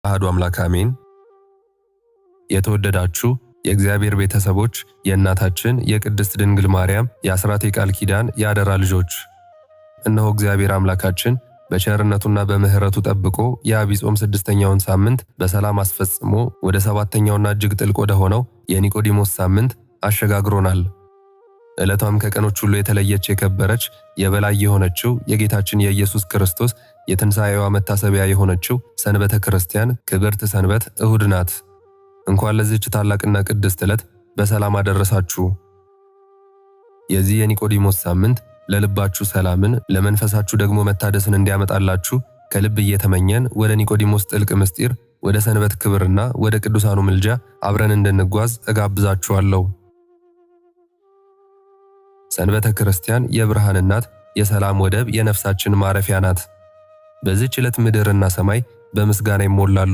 አሐዱ አምላክ አሜን። የተወደዳችሁ የእግዚአብሔር ቤተሰቦች የእናታችን የቅድስት ድንግል ማርያም የአስራት የቃል ኪዳን የአደራ ልጆች፣ እነሆ እግዚአብሔር አምላካችን በቸርነቱና በምሕረቱ ጠብቆ የዐቢይ ጾም ስድስተኛውን ሳምንት በሰላም አስፈጽሞ ወደ ሰባተኛውና እጅግ ጥልቅ ወደ ሆነው የኒቆዲሞስ ሳምንት አሸጋግሮናል። ዕለቷም ከቀኖች ሁሉ የተለየች የከበረች የበላይ የሆነችው የጌታችን የኢየሱስ ክርስቶስ የትንሣኤዋ መታሰቢያ የሆነችው ሰንበተ ክርስቲያን ክብርት ሰንበት እሁድ ናት። እንኳን ለዚህች ታላቅና ቅድስት ዕለት በሰላም አደረሳችሁ። የዚህ የኒቆዲሞስ ሳምንት ለልባችሁ ሰላምን ለመንፈሳችሁ ደግሞ መታደስን እንዲያመጣላችሁ ከልብ እየተመኘን ወደ ኒቆዲሞስ ጥልቅ ምስጢር ወደ ሰንበት ክብርና ወደ ቅዱሳኑ ምልጃ አብረን እንድንጓዝ እጋብዛችኋለሁ። ሰንበተ ክርስቲያን የብርሃን እናት፣ የሰላም ወደብ፣ የነፍሳችን ማረፊያ ናት። በዚህች ዕለት ምድርና ሰማይ በምስጋና ይሞላሉ።